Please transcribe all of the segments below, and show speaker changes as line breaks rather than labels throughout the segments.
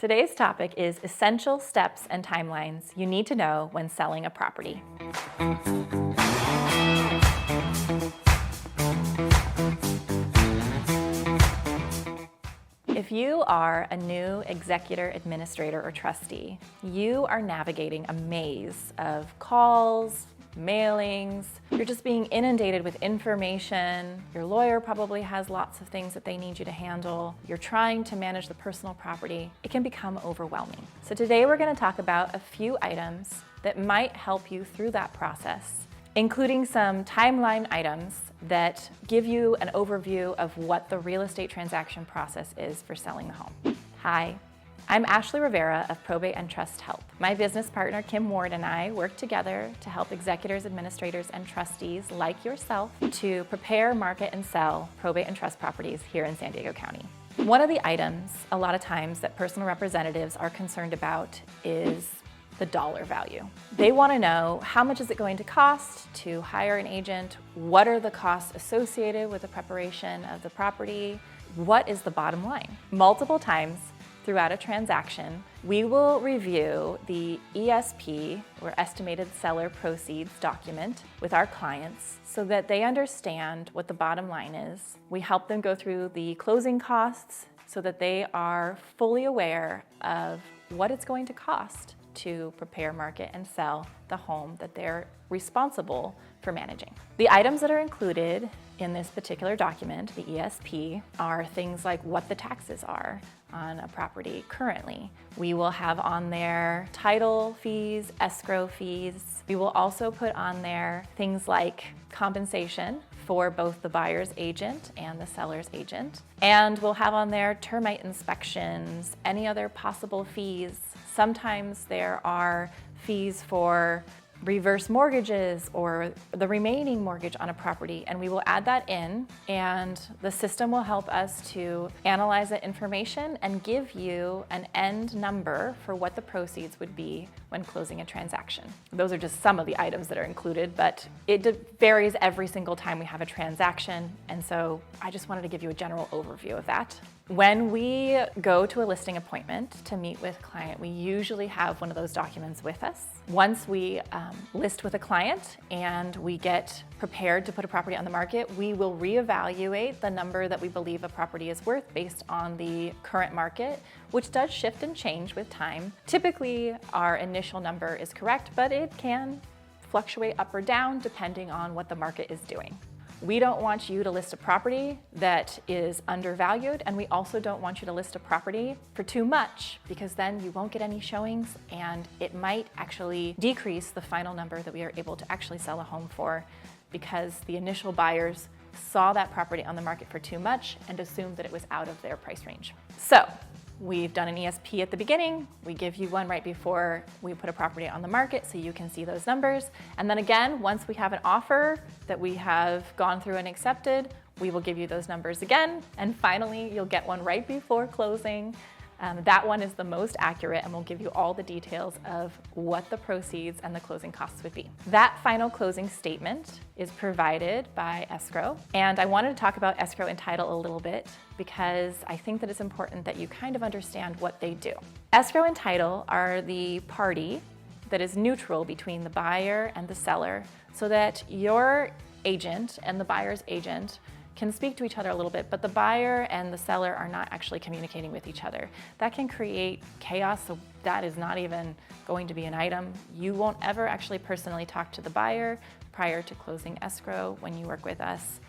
Today's topic is essential steps and timelines you need to know when selling a property. If you are a new executor, administrator, or trustee, you are navigating a maze of calls, mailings, you're just being inundated with information. Your lawyer probably has lots of things that they need you to handle. You're trying to manage the personal property. It can become overwhelming. So today we're going to talk about a few items that might help you through that process, including some timeline items that give you an overview of what the real estate transaction process is for selling the home. Hi, I'm Ashley Rivera of Probate and Trust Help. My business partner Kim Ward and I work together to help executors, administrators, and trustees like yourself to prepare, market, and sell probate and trust properties here in San Diego County. One of the items a lot of times that personal representatives are concerned about is the dollar value. They want to know how much is it going to cost to hire an agent, what are the costs associated with the preparation of the property, what is the bottom line. Multiple times throughout a transaction, we will review the ESP, or Estimated Seller Proceeds document, with our clients so that they understand what the bottom line is. We help them go through the closing costs so that they are fully aware of what it's going to cost to prepare, market, and sell the home that they're responsible for managing. The items that are included in this particular document, the ESP, are things like what the taxes are on a property currently. We will have on there title fees, escrow fees. We will also put on there things like compensation for both the buyer's agent and the seller's agent. And we'll have on there termite inspections, any other possible fees. Sometimes there are fees for reverse mortgages or the remaining mortgage on a property, and we will add that in, and the system will help us to analyze that information and give you an end number for what the proceeds would be when closing a transaction. Those are just some of the items that are included, but it varies every single time we have a transaction, and so I just wanted to give you a general overview of that. When we go to a listing appointment to meet with a client, we usually have one of those documents with us. Once we list with a client and we get prepared to put a property on the market, we will reevaluate the number that we believe a property is worth based on the current market, which does shift and change with time. Typically, our initial number is correct, but it can fluctuate up or down depending on what the market is doing. We don't want you to list a property that is undervalued, and we also don't want you to list a property for too much, because then you won't get any showings and it might actually decrease the final number that we are able to actually sell a home for, because the initial buyers saw that property on the market for too much and assumed that it was out of their price range. So we've done an ESP at the beginning. We give you one right before we put a property on the market so you can see those numbers. And then again, once we have an offer that we have gone through and accepted, we will give you those numbers again. And finally, you'll get one right before closing. That one is the most accurate, and we'll give you all the details of what the proceeds and the closing costs would be. That final closing statement is provided by Escrow, and I wanted to talk about Escrow and Title a little bit because I think that it's important that you kind of understand what they do. Escrow and Title are the party that is neutral between the buyer and the seller, so that your agent and the buyer's agent can speak to each other a little bit, but the buyer and the seller are not actually communicating with each other. That can create chaos, so that is not even going to be an item. You won't ever actually personally talk to the buyer prior to closing escrow when you work with us.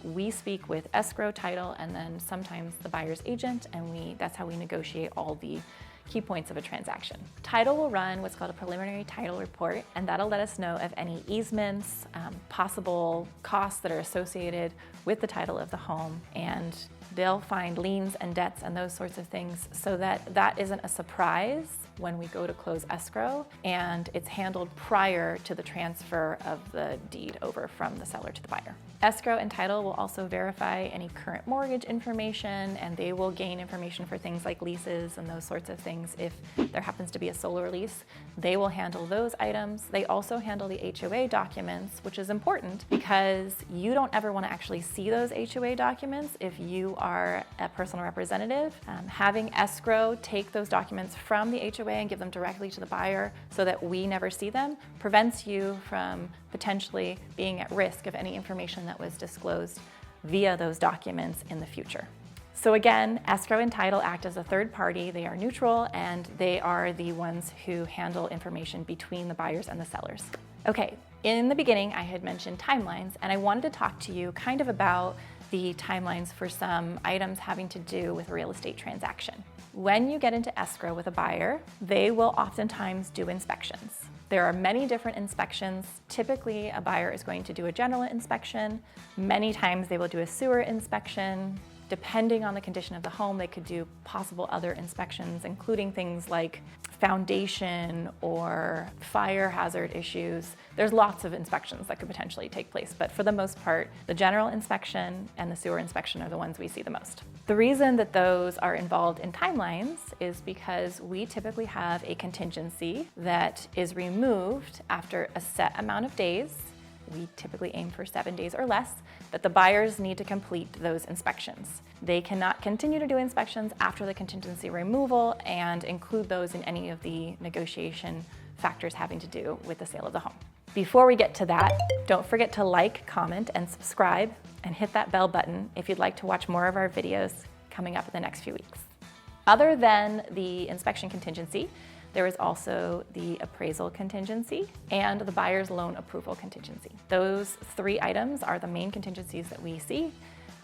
We speak with Escrow, Title, and then sometimes the buyer's agent, and that's how we negotiate all the key points of a transaction. Title will run what's called a preliminary title report, and that'll let us know of any easements, possible costs that are associated with the title of the home, and they'll find liens and debts and those sorts of things so that that isn't a surprise when we go to close escrow, and it's handled prior to the transfer of the deed over from the seller to the buyer. Escrow and title will also verify any current mortgage information, and they will gain information for things like leases and those sorts of things. If there happens to be a solar lease, they will handle those items. They also handle the HOA documents, which is important because you don't ever want to actually see those HOA documents if you are a personal representative. Having escrow take those documents from the HOA and give them directly to the buyer so that we never see them prevents you from potentially being at risk of any information that was disclosed via those documents in the future. So again, escrow and title act as a third party. They are neutral and they are the ones who handle information between the buyers and the sellers. Okay, in the beginning I had mentioned timelines, and I wanted to talk to you kind of about the timelines for some items having to do with a real estate transaction. When you get into escrow with a buyer, they will oftentimes do inspections. There are many different inspections. Typically, a buyer is going to do a general inspection. Many times they will do a sewer inspection. Depending on the condition of the home, they could do possible other inspections, including things like foundation or fire hazard issues. There's lots of inspections that could potentially take place, but for the most part, the general inspection and the sewer inspection are the ones we see the most. The reason that those are involved in timelines is because we typically have a contingency that is removed after a set amount of days. We typically aim for 7 days or less, that the buyers need to complete those inspections. They cannot continue to do inspections after the contingency removal and include those in any of the negotiation factors having to do with the sale of the home. Before we get to that, don't forget to like, comment, and subscribe, and hit that bell button if you'd like to watch more of our videos coming up in the next few weeks. Other than the inspection contingency, there is also the appraisal contingency and the buyer's loan approval contingency. Those three items are the main contingencies that we see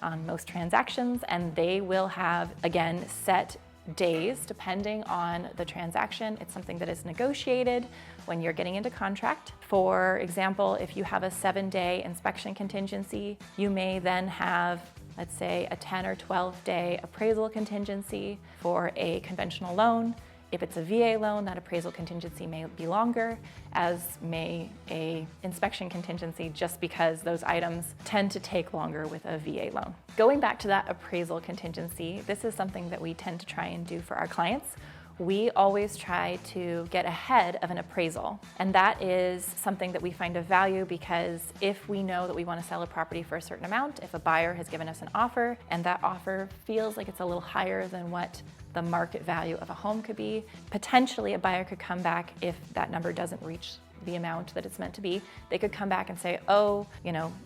on most transactions, and they will have, again, set days depending on the transaction. It's something that is negotiated when you're getting into contract. For example, if you have a 7-day inspection contingency, you may then have, let's say, a 10 or 12-day appraisal contingency for a conventional loan. If it's a VA loan, that appraisal contingency may be longer, as may a inspection contingency, just because those items tend to take longer with a VA loan. Going back to that appraisal contingency, this is something that we tend to try and do for our clients. We always try to get ahead of an appraisal, and that is something that we find of value because if we know that we want to sell a property for a certain amount, if a buyer has given us an offer and that offer feels like it's a little higher than what the market value of a home could be, potentially a buyer could come back if that number doesn't reach the amount that it's meant to be. They could come back and say, oh,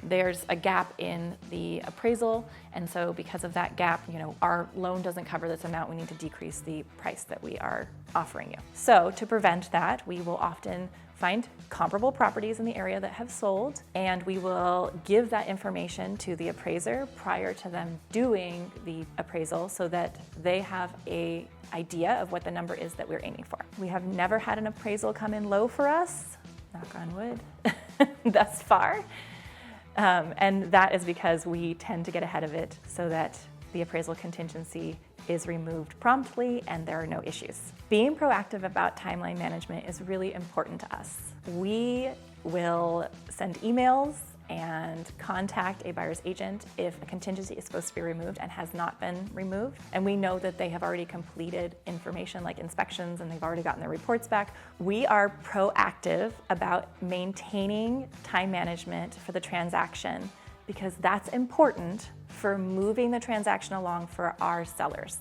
there's a gap in the appraisal, and so because of that gap, our loan doesn't cover this amount, we need to decrease the price that we are offering you. So to prevent that, we will often find comparable properties in the area that have sold, and we will give that information to the appraiser prior to them doing the appraisal so that they have an idea of what the number is that we're aiming for. We have never had an appraisal come in low for us, knock on wood, thus far. And that is because we tend to get ahead of it so that the appraisal contingency is removed promptly and there are no issues. Being proactive about timeline management is really important to us. We will send emails and contact a buyer's agent if a contingency is supposed to be removed and has not been removed. And we know that they have already completed information like inspections and they've already gotten their reports back. We are proactive about maintaining time management for the transaction because that's important for moving the transaction along for our sellers.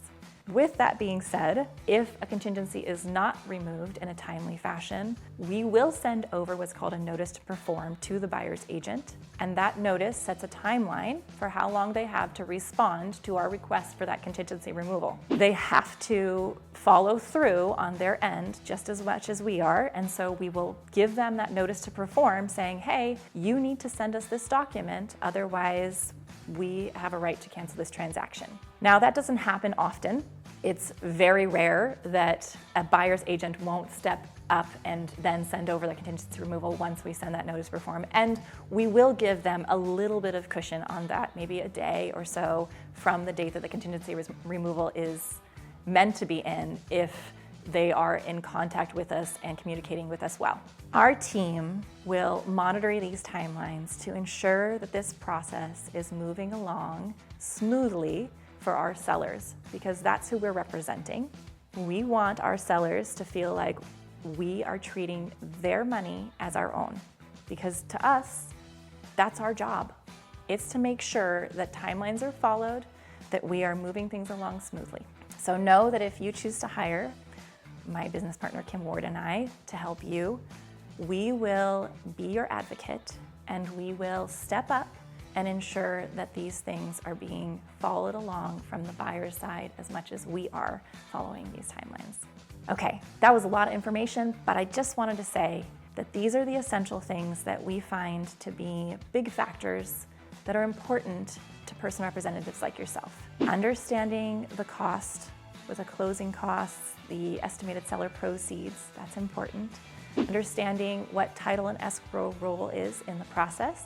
With that being said, if a contingency is not removed in a timely fashion, we will send over what's called a notice to perform to the buyer's agent, and that notice sets a timeline for how long they have to respond to our request for that contingency removal. They have to follow through on their end just as much as we are, and so we will give them that notice to perform saying, hey, you need to send us this document, otherwise we have a right to cancel this transaction. Now, that doesn't happen often. It's very rare that a buyer's agent won't step up and then send over the contingency removal once we send that notice to perform. And we will give them a little bit of cushion on that, maybe a day or so from the date that the contingency removal is meant to be in, if they are in contact with us and communicating with us well. Our team will monitor these timelines to ensure that this process is moving along smoothly for our sellers, because that's who we're representing. We want our sellers to feel like we are treating their money as our own, because to us, that's our job. It's to make sure that timelines are followed, that we are moving things along smoothly. So know that if you choose to hire my business partner Kim Ward and I to help you, we will be your advocate and we will step up and ensure that these things are being followed along from the buyer's side as much as we are following these timelines. Okay, that was a lot of information, but I just wanted to say that these are the essential things that we find to be big factors that are important to person representatives like yourself. Understanding the cost with the closing costs, the estimated seller proceeds, that's important. Understanding what title and escrow role is in the process,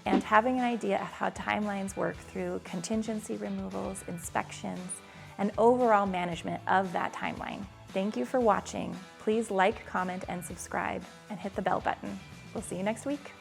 and having an idea of how timelines work through contingency removals, inspections, and overall management of that timeline. Thank you for watching. Please like, comment, and subscribe, and hit the bell button. We'll see you next week.